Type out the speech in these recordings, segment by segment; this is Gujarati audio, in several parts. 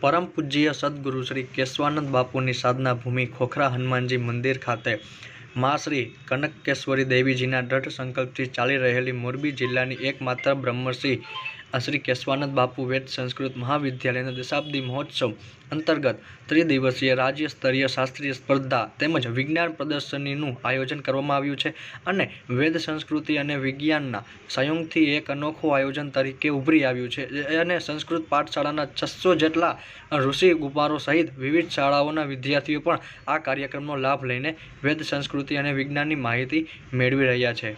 परम पूज्य सद्गुरु श्री केशवानंद बापूनी साधना भूमि खोखरा हनुमानजी मंदिर खाते माँ श्री कनकेश्वरी देवीजीना दृढ़ संकल्पथी चाली रहेली मोरबी जिल्लानी एकमात्र ब्रह्मश्री श्री केशवानंद बापू वेद संस्कृत महाविद्यालयना दशाब्दी महोत्सव अंतर्गत त्रिदिवसीय राज्य स्तरीय शास्त्रीय स्पर्धा तेमज विज्ञान प्रदर्शनीનું आयोजन કરવામાં આવ્યું છે અને વેદ સંસ્કૃતિ અને વિજ્ઞાનના સંયોગથી એક અનોખું આયોજન તરીકે ઉભરી આવ્યું છે અને સંસ્કૃત પાઠશાળાના 600 જેટલા ઋષિ કુમારો સહિત વિવિધ શાળાઓના વિદ્યાર્થીઓ પણ આ કાર્યક્રમનો લાભ લઈને વેદ સંસ્કૃતિ અને વિજ્ઞાનની માહિતી મેળવી રહ્યા છે।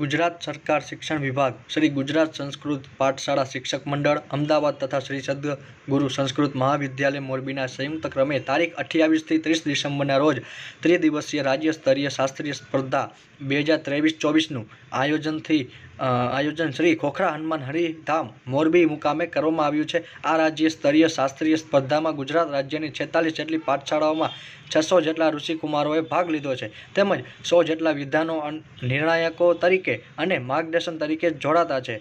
गुजरात सरकार शिक्षण विभाग श्री गुजरात संस्कृत पाठशाला शिक्षक मंडल अमदावाद तथा श्री सद्गुरु संस्कृत महाविद्यालय मोरबीना संयुक्त क्रमे तारीख 28 થી 30 डिसेम्बरना रोज त्रिदिवसीय राज्य स्तरीय शास्त्रीय स्पर्धा 2023-24 आयोजन श्री खोखरा हनुमान हरिधाम मोरबी मुकामे करवामां आव्युं छे। आ राज्य स्तरीय शास्त्रीय स्पर्धा में गुजरात राज्यनी 46 जेटली पाठशालाओं में 600 जेटला ऋषि कुमारोए भाग लीधो छे तेमज 100 जेटला विद्वानो निर्णायको तरीके अने मार्गदर्शन तरीके जोड़ाता छे।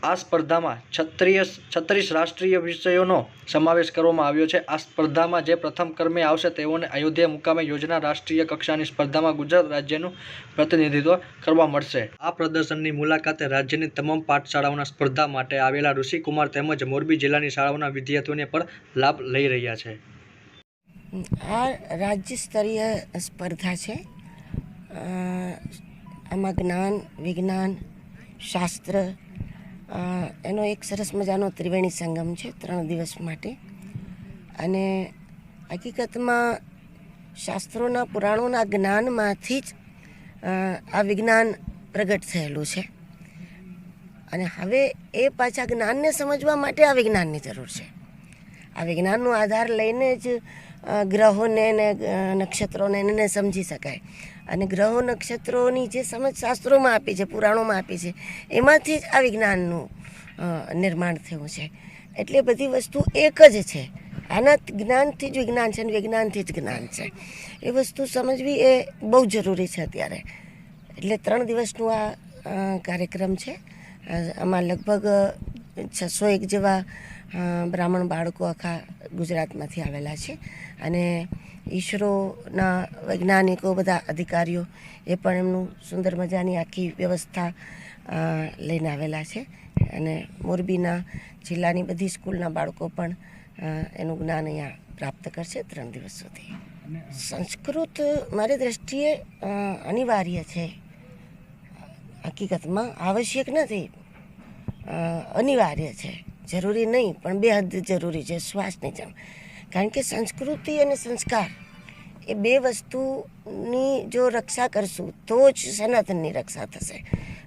आ स्पर्धा में 36 राष्ट्रीय विषयों समावेश करवामां आव्यो छे। आ स्पर्धा में जे प्रथम क्रमे आवशे तेओने अयोध्या मुकामे योजना राष्ट्रीय कक्षानी स्पर्धा में गुजरात राज्यનું प्रतिनिधित्व करवा मळशे। आ प्रदर्शननी मुलाकाते राज्यनी तमाम पाठशालाओना स्पर्धा माटे आवेला ऋषि कुमार तेमज मोरबी जिल्लानी शाळाओना विद्यार्थीओने पण लाभ लई रह्या छे। आ राज्य स्तरीय स्पर्धा है। आमा ज्ञान विज्ञान शास्त्र एनो एक सरस मजानो त्रिवेणी संगम है 3 दिवस माटे अने हकीकत में शास्त्रों पुराणों ज्ञान में आ विज्ञान प्रगट थयेलुं छे अने हवे ए पाछा ज्ञान ने समझवा माटे आ विज्ञान की जरूर है। आ विज्ञाननो आधार लईने ज ग्रहों ने नक्षत्रों ने समझी शकाय अने ग्रहों नक्षत्रों की जे समझ शास्त्रों में आपी है पुराणों में आपी है एमांथी ज आ विज्ञानનું निर्माण थयुं छे। एटले बधी वस्तु एक ज छे। आना ज्ञानथी ज विज्ञान छे विज्ञानथी ज ज्ञान छे। ए वस्तु समझवी ए बहु जरूरी छे अत्यारे। एटले 3 दिवसनो आ कार्यक्रम छे। आमां लगभग 601 जेवा ब्राह्मण बाळको आखा गुजरातमांथी आवेला छे अने ईसरोना वैज्ञानिको बधा अधिकारीओ ए पण एमनुं सुंदर मजानी आखी व्यवस्था लईने आवेला छे अने मोरबीना जिल्लानी बधी स्कूलना बाळको पण एनुं ज्ञान अहींया प्राप्त करशे 3 दिवस सुधी। संस्कृत मारी दृष्टिए अनिवार्य छे। हकीकतमां आवश्यक नथी, अनिवार्य छे। जरूरी नहीं पण बेहद जरूरी है श्वासनी जेम। कारण के संस्कृति और संस्कार ए बे वस्तुनी जो रक्षा करशुं तो ज सनातननी रक्षा थशे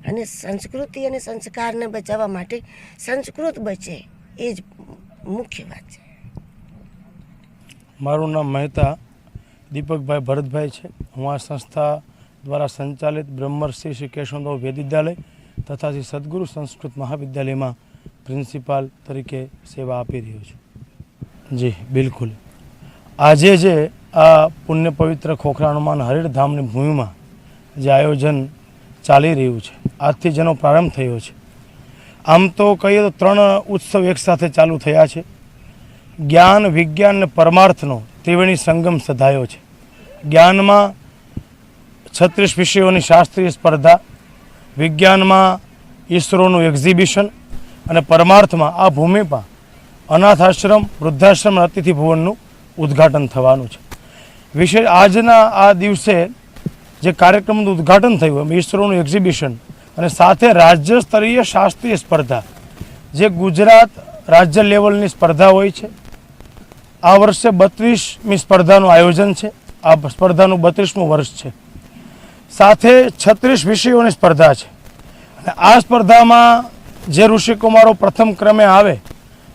अने संस्कृति और संस्कार ने बचाववा माटे संस्कृत बचे ए ज मुख्य बात छे। मारुं नाम मेहता दीपकभाई भरतभाई है। हूँ आ संस्था द्वारा संचालित ब्रह्मर्षि श्री केशवानंद बापू वेद विद्यालय तथा श्री सद्गुरु संस्कृत महाविद्यालय में प्रिंसिपाल तरीके सेवा आपी रह्यो छुं। जी बिल्कुल। आजे जे आ पुण्य पवित्र खोखरा हनुमान हरिधामनी भूमि में जे आयोजन चाली रह्युं छे आजथी जेनो प्रारंभ थयो छे। आम तो कहीए तो 3 उत्सव एक साथे चालू थया छे। ज्ञान विज्ञान ने परमार्थनो त्रिवेणी संगम सधायो छे। ज्ञान में 36 विषयोनी शास्त्रीय स्पर्धा, विज्ञान में ईसरोનું एक्जिबिशन અને પરમાર્થમાં આ ભૂમિ પર અનાથ આશ્રમ વૃદ્ધાશ્રમ અતિથિ ભવનનું ઉદ્ઘાટન થવાનું છે। વિશેષ આજના આ દિવસે જે કાર્યક્રમનું ઉદ્ઘાટન થયું એમ ઈસરોનું એક્ઝિબિશન અને સાથે રાજ્ય સ્તરીય શાસ્ત્રીય સ્પર્ધા જે ગુજરાત રાજ્ય લેવલની સ્પર્ધા હોય છે। આ વર્ષે 32મી સ્પર્ધાનું આયોજન છે। આ સ્પર્ધાનું 32મું વર્ષ છે। સાથે 36 વિષયોની સ્પર્ધા છે અને આ સ્પર્ધામાં जे ऋषि कुमारो प्रथम क्रमे आवे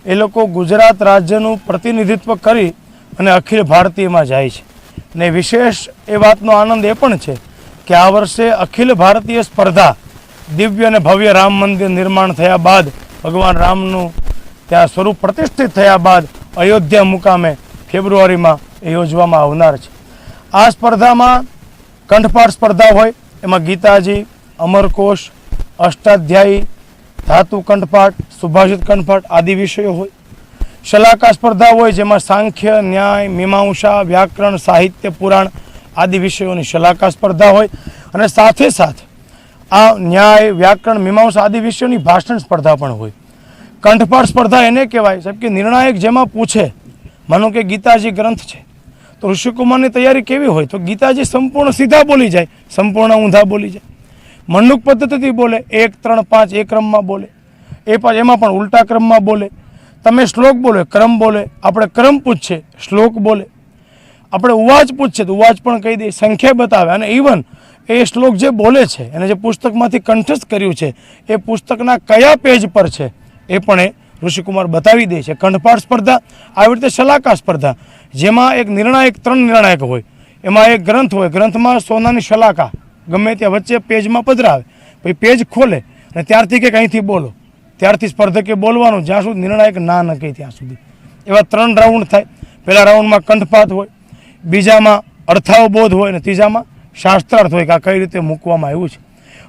ए लोको गुजरात राज्यનું प्रतिनिधित्व करी अने अखिल भारतीय में जाय छे। ने विशेष ए वातनो आनंद ए पण छे कि आ वर्षे अखिल भारतीय स्पर्धा दिव्य अने भव्य राम मंदिर निर्माण थया बाद भगवान रामનું ત્યાં स्वरूप प्रतिष्ठित थया बाद अयोध्या मुकामे फेब्रुआरी में योजवामां आवनार छे। आ स्पर्धामां कंठपाठ स्पर्धा होय एमां गीताजी अमरकोश अष्टाध्यायी धातु कंठपाठ सुभाषित कंठपाठ आदि विषयों होय। શલાકા સ્પર્ધા હોય જેમાં સાંખ્ય, ન્યાય, મીમાંસા, વ્યાકરણ, સાહિત્ય, પુરાણ આદિ વિષયોની શલાકા સ્પર્ધા હોય અને સાથે સાથે આ ન્યાય, વ્યાકરણ, મીમાંસા આદિ વિષયોની ભાષણ સ્પર્ધા પણ હોય. કંઠપાઠ સ્પર્ધા એને કહેવાય સાહેબ કે નિર્ણાયક જેમાં પૂછે, માનો કે ગીતાજી ગ્રંથ છે તો ઋષિકુમારની તૈયારી કેવી હોય તો ગીતાજી સંપૂર્ણ સીધા બોલી જાય, સંપૂર્ણ ઊંધા બોલી જાય. મંડુક પદ્ધતિથી બોલે, 1, 3, 5 એ ક્રમમાં બોલે, એમાં પણ ઉલટા ક્રમમાં બોલે. તમે શ્લોક બોલે, ક્રમ બોલે, આપણે ક્રમ પૂછે, શ્લોક બોલે, આપણે ઉવાજ પૂછે તો ઉવાજ પણ કહી દે, સંખ્યા બતાવે અને ઇવન એ શ્લોક જે બોલે છે એને જે પુસ્તકમાંથી કંઠસ્થ કર્યું છે એ પુસ્તકના કયા પેજ પર છે એ પણ એ ઋષિકુમાર બતાવી દે છે. કંઠપાઠ સ્પર્ધા, આવી રીતે શલાકા સ્પર્ધા જેમાં એક નિર્ણાયક, 3 નિર્ણાયક હોય, એમાં એક ગ્રંથ હોય, ગ્રંથમાં સોનાની શલાકા ગમે ત્યાં વચ્ચે પેજમાં પધરાવે, પછી પેજ ખોલે અને ત્યારથી કે અહીંથી બોલો, ત્યારથી સ્પર્ધકે બોલવાનું જ્યાં સુધી નિર્ણાયક ના ન કહે ત્યાં સુધી. એવા 3 રાઉન્ડ થાય. પહેલા રાઉન્ડમાં કંઠપાઠ હોય, બીજામાં અર્થાવબોધ હોય અને ત્રીજામાં શાસ્ત્રાર્થ હોય કે આ કઈ રીતે મૂકવામાં આવ્યું છે.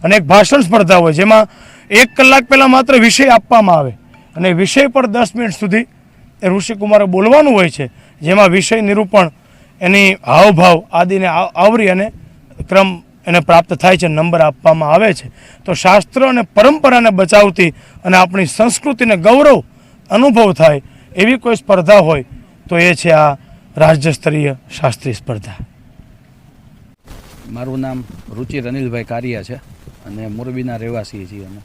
અને એક ભાષણ સ્પર્ધા હોય જેમાં 1 કલાક પહેલાં માત્ર વિષય આપવામાં આવે અને વિષય પર 10 મિનિટ સુધી એ ઋષિકુમારે બોલવાનું હોય છે, જેમાં વિષય નિરૂપણ, એની હાવભાવ આદિને આવરી અને ક્રમ એને પ્રાપ્ત થાય છે, નંબર આપવામાં આવે છે. તો શાસ્ત્ર અને પરંપરાને બચાવતી અને આપણી સંસ્કૃતિને ગૌરવ અનુભવ થાય એવી કોઈ સ્પર્ધા હોય તો એ છે આ રાજ્ય સ્તરીય શાસ્ત્રીય સ્પર્ધા. મારું નામ રુચિર અનિલભાઈ કારિયા છે અને મોરબીના રહેવાસી છીએ અમે.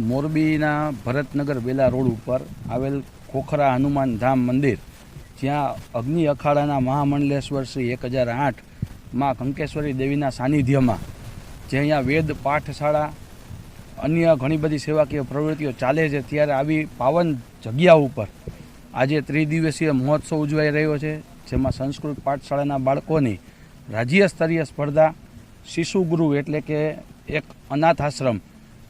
મોરબીના ભરતનગર બેલા રોડ ઉપર આવેલ ખોખરા હનુમાન ધામ મંદિર, જ્યાં અગ્નિ અખાડાના મહામંડલેશ્વર શ્રી 1008 માં કંકેશ્વરી દેવીના સાનિધ્યમાં જે અહીંયા વેદ પાઠશાળા, અન્ય ઘણી બધી સેવાકીય પ્રવૃત્તિઓ ચાલે છે, ત્યારે આવી પાવન જગ્યા ઉપર આજે 3 દિવસીય મહોત્સવ ઉજવાઈ રહ્યો છે, જેમાં સંસ્કૃત પાઠશાળાના બાળકોની રાજ્ય સ્તરીય સ્પર્ધા, શિશુગૃહ એટલે કે એક અનાથ આશ્રમ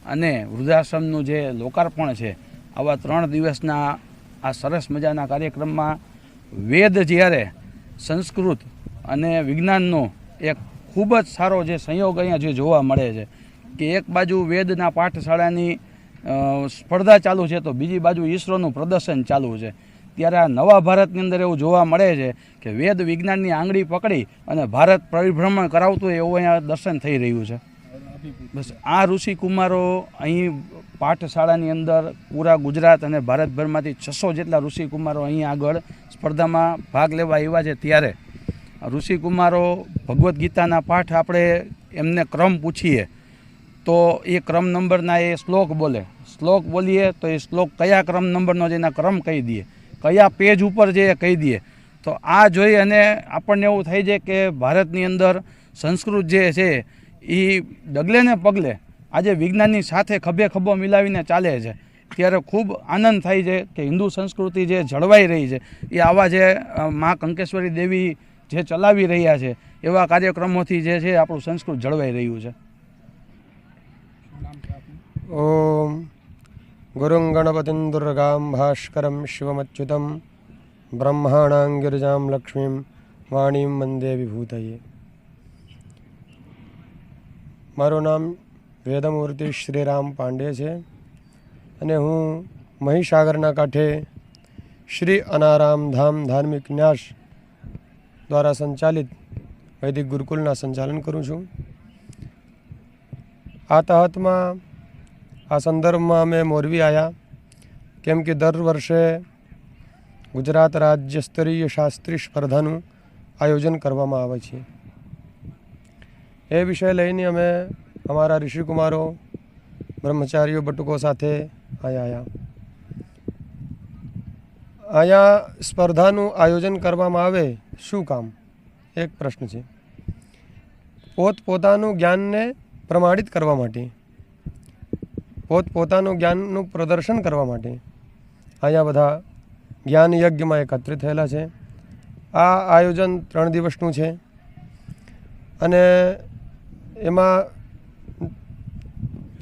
અને વૃદ્ધાશ્રમનું જે લોકાર્પણ છે, આવા 3 દિવસના આ સરસ મજાના કાર્યક્રમમાં વેદ જ્યારે સંસ્કૃત અને વિજ્ઞાનનો એક ખૂબ જ સારો જે સંયોગ અહીંયા જે જોવા મળે છે કે એક બાજુ વેદના પાઠશાળાની સ્પર્ધા ચાલુ છે તો બીજી બાજુ ઈસરોનું પ્રદર્શન ચાલુ છે. ત્યારે આ નવા ભારતની અંદર એવું જોવા મળે છે કે વેદ વિજ્ઞાનની આંગળી પકડી અને ભારત પરિભ્રમણ કરાવતું એવું અહીંયા દર્શન થઈ રહ્યું છે. બસ આ ઋષિકુમારો અહીં પાઠશાળાની અંદર પૂરા ગુજરાત અને ભારતભરમાંથી 600 જેટલા ઋષિકુમારો અહીં આગળ સ્પર્ધામાં ભાગ લેવા આવ્યા છે. ત્યારે ઋષિકુમારો ભગવદ્ ગીતાના પાઠ આપણે એમને ક્રમ પૂછીએ તો એ ક્રમ નંબરના એ શ્લોક બોલે, શ્લોક બોલીએ તો એ શ્લોક કયા ક્રમ નંબરનો છે એના ક્રમ કહી દઈએ, કયા પેજ ઉપર છે એ કહી દઈએ. તો આ જોઈ અને આપણને એવું થાય છે કે ભારતની અંદર સંસ્કૃત જે છે એ ડગલે ને પગલે આજે વિજ્ઞાનની સાથે ખભે ખભો મિલાવીને ચાલે છે. ત્યારે ખૂબ આનંદ થાય છે કે હિન્દુ સંસ્કૃતિ જે જળવાઈ રહી છે એ આવા જે મા કંકેશ્વરી દેવી જે ચલાવી રહ્યા છે એવા કાર્યક્રમોથી જે છે આપણું સંસ્કૃત જળવાઈ રહ્યું છે. ઓમ ગુરું ગણપતિં દુર્ગામ ભાસ્કરમ શિવમચ્યુતમ બ્રહ્માણાં ગિરિજામ લક્ષ્મીમ વાણીમ વંદે વિભૂતયે. મારું નામ વેદમૂર્તિ શ્રીરામ પાંડે છે અને હું મહીસાગરના કાંઠે શ્રી અનારામ ધામ ધાર્મિક ન્યાસ દ્વારા સંચાલિત વૈદિક ગુરુકુલના સંચાલન કરું છું. આ તહતમાં આ સંદર્ભમાં અમે મોરબી આવ્યા કેમ કે દર વર્ષે ગુજરાત રાજ્ય સ્તરીય શાસ્ત્રીય સ્પર્ધાનું આયોજન કરવામાં આવે છે. એ વિષય લઈને અમે અમારા ઋષિકુમારો, બ્રહ્મચારીઓ, બટુકો સાથે આવ્યા. અહીંયા સ્પર્ધાનું આયોજન કરવામાં આવે શું કામ? એક પ્રશ્ન છે. પોતપોતાનું જ્ઞાનને પ્રમાણિત કરવા માટે, પોતપોતાનું જ્ઞાનનું પ્રદર્શન કરવા માટે અહીંયા બધા જ્ઞાન યજ્ઞમાં એકત્રિત થયેલા છે. આ આયોજન 3 દિવસનું છે અને એમાં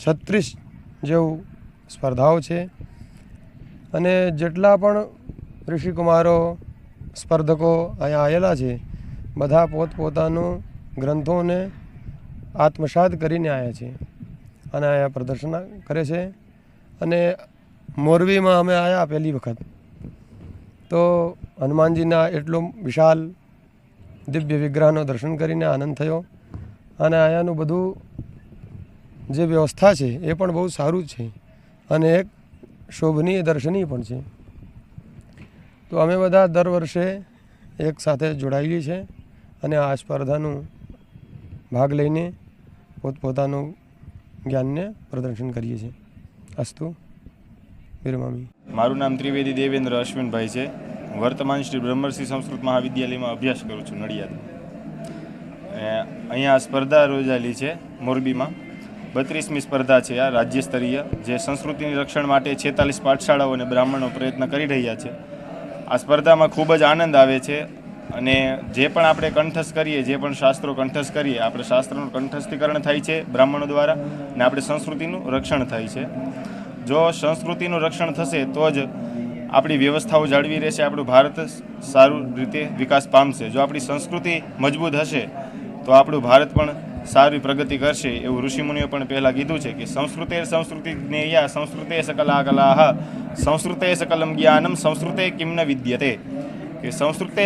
36 જેવું સ્પર્ધાઓ છે અને જેટલા પણ ઋષિકુમારો, સ્પર્ધકો અહીંયા આવેલા છે બધા પોતપોતાનું ગ્રંથોને આત્મસાત કરીને આવ્યા છે અને અહીંયા પ્રદર્શન કરે છે. અને મોરબીમાં અમે આવ્યા પહેલી વખત તો હનુમાનજીના એટલો વિશાલ દિવ્ય વિગ્રહનો દર્શન કરીને આનંદ થયો અને અહીંયાનું બધું જે વ્યવસ્થા છે એ પણ બહુ સારું છે અને એક શોભનીય દર્શનીય પણ છે. તો અમે બધા દર વર્ષે એક સાથે જોડાયેલી છે અને આ સ્પર્ધાનું ભાગ લઈને પોતપોતાનું જ્ઞાનને પ્રદર્શન કરીએ છીએ. અસ્તુ વિરમામી. મારું નામ ત્રિવેદી દેવેન્દ્ર અશ્વિનભાઈ છે. વર્તમાન શ્રી બ્રહ્મર્ષિ સંસ્કૃત મહાવિદ્યાલયમાં અભ્યાસ કરું છું નડિયાદ. અહીંયા સ્પર્ધા યોજાયેલી છે મોરબીમાં. 32મી સ્પર્ધા છે આ રાજ્ય સ્તરીય, જે સંસ્કૃતિની રક્ષણ માટે 46 પાઠશાળાઓ અને બ્રાહ્મણો પ્રયત્ન કરી રહ્યા છે. આ સ્પર્ધામાં ખૂબ જ આનંદ આવે છે અને જે પણ આપણે કંઠસ્થ કરીએ, જે પણ શાસ્ત્રો કંઠસ્થ કરીએ, આપણે શાસ્ત્રનું કંઠસ્થીકરણ થાય છે બ્રાહ્મણો દ્વારા અને આપણે સંસ્કૃતિનું રક્ષણ થાય છે. જો સંસ્કૃતિનું રક્ષણ થશે તો જ આપણી વ્યવસ્થાઓ જાળવી રહેશે, આપણું ભારત સારું રીતે વિકાસ પામશે. જો આપણી સંસ્કૃતિ મજબૂત હશે તો આપણું ભારત પણ સારી પ્રગતિ કરશે. એવું ઋષિમુનિઓ પણ પહેલાં કીધું છે કે સંસ્કૃતે જ્ઞેયા સંસ્કૃતે સકલા કલાહ સંસ્કૃતે સકલમ જ્ઞાનમ સંસ્કૃતે કિમ ન વિદ્યતે. કે સંસ્કૃતે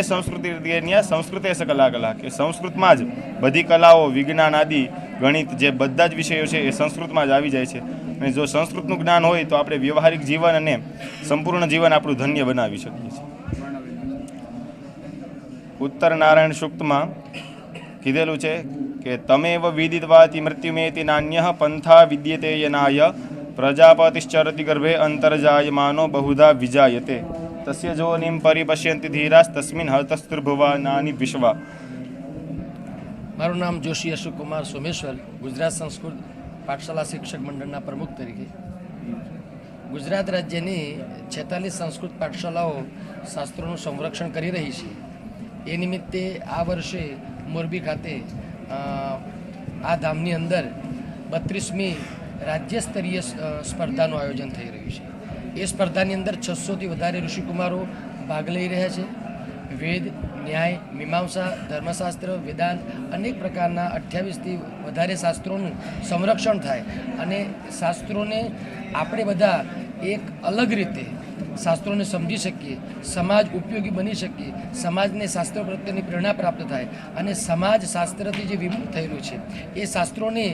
જ્ઞેયા સંસ્કૃતે સકલા કલા, કે સંસ્કૃતમાં જ બધી કલાઓ, વિજ્ઞાન આદિ, ગણિત, જે બધા જ વિષયો છે એ સંસ્કૃતમાં જ આવી જાય છે. અને જો સંસ્કૃતનું જ્ઞાન હોય તો આપણે વ્યવહારિક જીવન અને સંપૂર્ણ જીવન આપણું ધન્ય બનાવી શકીએ છીએ. ઉત્તર નારાયણ સૂક્તમાં કીધેલું છે કે તમેવ વિદિત્વાતિ મૃત્યુમેતિ નાન્યઃ પંથા વિદ્યતે યનાય પ્રજાપતિશ્ચરતિ ગર્ભે અંતર્જાયમાનો બહુધા વિજાયતે તસ્ય જોનિમ પરિપશ્યંતિ ધીરાસ તસ્મિન હતસ્ત્રુભુવાનાનિ વિશ્વા. મારું નામ જોશી અશોકકુમાર સોમેશ્વર, ગુજરાત સંસ્કૃત પાઠશાળા શિક્ષક મંડળના પ્રમુખ તરીકે. ગુજરાત રાજ્યની 46 સંસ્કૃત પાઠશાળાઓ શાસ્ત્રોનું સંરક્ષણ કરી રહી છે. એ નિમિત્તે આ વર્ષે મોરબી ખાતે આ ધામની અંદર 32મી રાજ્ય સ્તરીય સ્પર્ધાનું આયોજન થઈ રહ્યું છે. એ સ્પર્ધાની અંદર 600થી વધારે ઋષિકુમારો ભાગ લઈ રહ્યા છે. વેદ, ન્યાય, મીમાંસા, ધર્મશાસ્ત્ર, વેદાંત, અનેક પ્રકારના 28થી વધારે શાસ્ત્રોનું સંરક્ષણ થાય અને શાસ્ત્રોને આપણે બધા એક અલગ રીતે શાસ્ત્રોને સમજી શકીએ, સમાજ ઉપયોગી બની શકીએ, સમાજને શાસ્ત્રો પ્રત્યેની પ્રેરણા પ્રાપ્ત થાય અને સમાજ શાસ્ત્રથી જે વિમુખ થયેલું છે એ શાસ્ત્રોને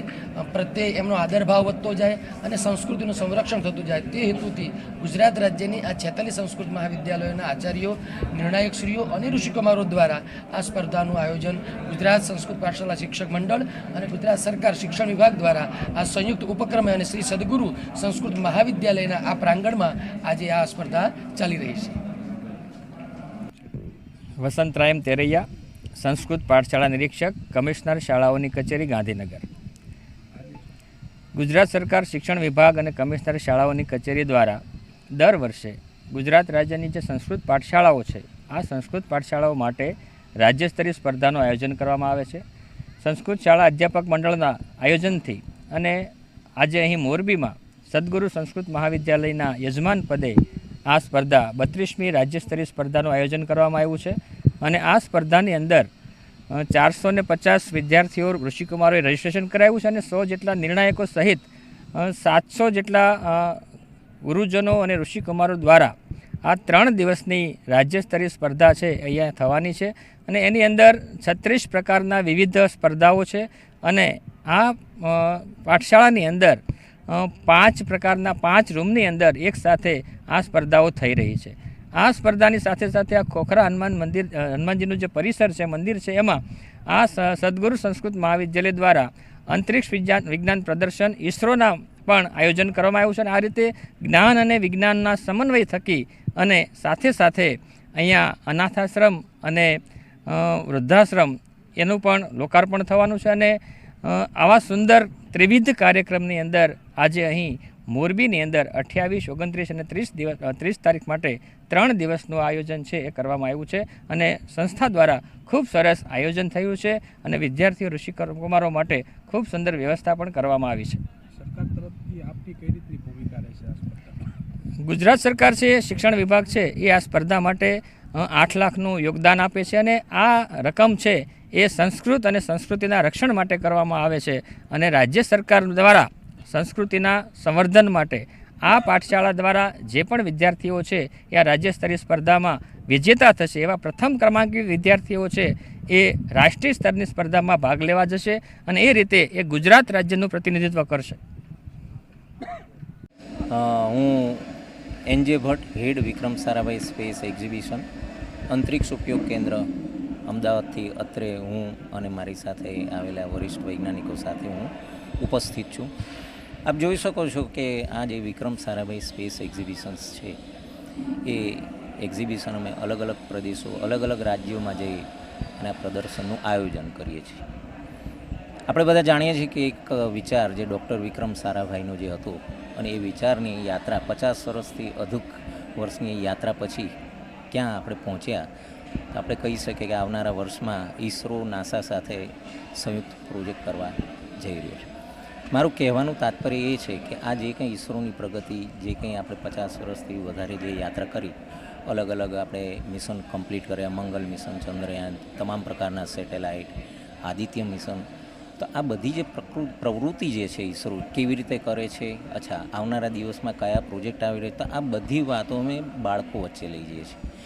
પ્રત્યે એમનો આદરભાવ વધતો જાય અને સંસ્કૃતિનું સંરક્ષણ થતું જાય. તે હેતુથી ગુજરાત રાજ્યની આ 46 સંસ્કૃત મહાવિદ્યાલયોના આચાર્યો, નિર્ણાયકશ્રીઓ અને ઋષિકુમારો દ્વારા આ સ્પર્ધાનું આયોજન ગુજરાત સંસ્કૃત પાઠશાળા શિક્ષક મંડળ અને ગુજરાત સરકાર શિક્ષણ વિભાગ દ્વારા આ સંયુક્ત ઉપક્રમે અને શ્રી સદગુરુ સંસ્કૃત મહાવિદ્યાલયના આ પ્રાંગણમાં આજે આ સ્પર્ધા ચાલી રહી છે. વસંતરાયમ તેરૈયા, સંસ્કૃત પાઠશાળા નિરીક્ષક, કમિશનર શાળાઓની કચેરી, ગાંધીનગર. ગુજરાત સરકાર શિક્ષણ વિભાગ અને કમિશનર શાળાઓની કચેરી દ્વારા દર વર્ષે ગુજરાત રાજ્યની જે સંસ્કૃત પાઠશાળાઓ છે આ સંસ્કૃત પાઠશાળાઓ માટે રાજ્યસ્તરીય સ્પર્ધાનું આયોજન કરવામાં આવે છે. સંસ્કૃત શાળા અધ્યાપક મંડળના આયોજનથી અને આજે અહીં મોરબીમાં સદગુરુ સંસ્કૃત મહાવિદ્યાલયના યજમાન પદે આ સ્પર્ધા 32મી રાજ્યસ્તરીય સ્પર્ધાનું આયોજન કરવામાં આવ્યું છે અને આ સ્પર્ધાની અંદર 450 વિદ્યાર્થીઓ, ઋષિકુમારોએ રજિસ્ટ્રેશન કરાવ્યું છે અને 100 જેટલા નિર્ણાયકો સહિત 700 જેટલા ગુરુજનો અને ઋષિકુમારો દ્વારા આ 3 દિવસની રાજ્યસ્તરીય સ્પર્ધા છે અહીંયા થવાની છે અને એની અંદર 36 પ્રકારના વિવિધ સ્પર્ધાઓ છે અને આ પાઠશાળાની અંદર 5 પ્રકારના 5 રૂમની અંદર એક સાથે આ સ્પર્ધાઓ થઈ રહી છે. આ સ્પર્ધાની સાથે સાથે આ ખોખરા હનુમાનજીનું જે પરિસર છે, મંદિર છે, એમાં આ સદગુરુ સંસ્કૃત મહાવિદ્યાલય દ્વારા અંતરિક્ષ વિજ્ઞાન પ્રદર્શન, ઇસરોના પણ આયોજન કરવામાં આવ્યું છે અને આ રીતે જ્ઞાન અને વિજ્ઞાનના સમન્વય થકી અને સાથે સાથે અહીંયા અનાથાશ્રમ અને વૃદ્ધાશ્રમ એનું પણ લોકાર્પણ થવાનું છે અને આવા સુંદર ત્રિવિધ કાર્યક્રમની અંદર આજે અહીં મોરબીની અંદર 28, 29 અને 30 તારીખ માટે 3 દિવસનું આયોજન છે એ કરવામાં આવ્યું છે અને સંસ્થા દ્વારા ખૂબ સરસ આયોજન થયું છે અને વિદ્યાર્થીઓ, ઋષિકુમારો માટે ખૂબ સુંદર વ્યવસ્થા પણ કરવામાં આવી છે. સરકાર તરફથી આપની કઈ રીતની ભૂમિકા રહેશે આ સ્પર્ધામાં? ગુજરાત સરકાર છે, શિક્ષણ વિભાગ છે એ આ સ્પર્ધા માટે 8 લાખનું યોગદાન આપે છે અને આ રકમ છે એ સંસ્કૃત અને સંસ્કૃતિના રક્ષણ માટે કરવામાં આવે છે અને રાજ્ય સરકાર દ્વારા સંસ્કૃતિના સંવર્ધન માટે આ પાઠશાળા દ્વારા જે પણ વિદ્યાર્થીઓ છે એ આ રાજ્ય સ્તરીય સ્પર્ધામાં વિજેતા થશે એવા પ્રથમ ક્રમાંકિત વિદ્યાર્થીઓ છે એ રાષ્ટ્રીય સ્તરની સ્પર્ધામાં ભાગ લેવા જશે અને એ રીતે એ ગુજરાત રાજ્યનું પ્રતિનિધિત્વ કરશે. હું એનજે ભટ્ટ, હેડ વિક્રમ સારાભાઈ સ્પેસ એક્ઝિબિશન, અંતરિક્ષ ઉપયોગ કેન્દ્ર, અમદાવાદથી અત્રે હું અને મારી સાથે આવેલા વરિષ્ઠ વૈજ્ઞાનિકો સાથે હું ઉપસ્થિત છું. આપ જોઈ શકો છો કે આ જે વિક્રમ સારાભાઈ સ્પેસ એક્ઝિબિશન્સ છે એ એક્ઝિબિશન અમે અલગ અલગ પ્રદેશો, અલગ અલગ રાજ્યોમાં જઈ અને આ પ્રદર્શનનું આયોજન કરીએ છીએ. આપણે બધા જાણીએ છીએ કે એક વિચાર જે ડૉક્ટર વિક્રમ સારાભાઈનો જે હતો અને એ વિચારની યાત્રા 50 વર્ષથી અધિક વર્ષની યાત્રા પછી ક્યાં આપણે પહોંચ્યા, તો આપણે કહી શકીએ કે આવનારા વર્ષમાં ઈસરો નાસા સાથે સંયુક્ત પ્રોજેક્ટ કરવા જઈ રહ્યો છે. મારું કહેવાનું તાત્પર્ય એ છે કે આ જે કંઈ ઈસરોની પ્રગતિ, જે કંઈ આપણે 50 વર્ષથી વધારે જે યાત્રા કરી, અલગ અલગ આપણે મિશન કમ્પ્લીટ કર્યા, મંગલ મિશન, ચંદ્રયાન, તમામ પ્રકારના સેટેલાઇટ, આદિત્ય મિશન, તો આ બધી જે પ્રવૃત્તિ જે છે ઈસરો કેવી રીતે કરે છે, અચ્છા આવનારા દિવસમાં કયા પ્રોજેક્ટ આવી રહ્યા, તો આ બધી વાતો અમે બાળકો વચ્ચે લઈ જઈએ છીએ.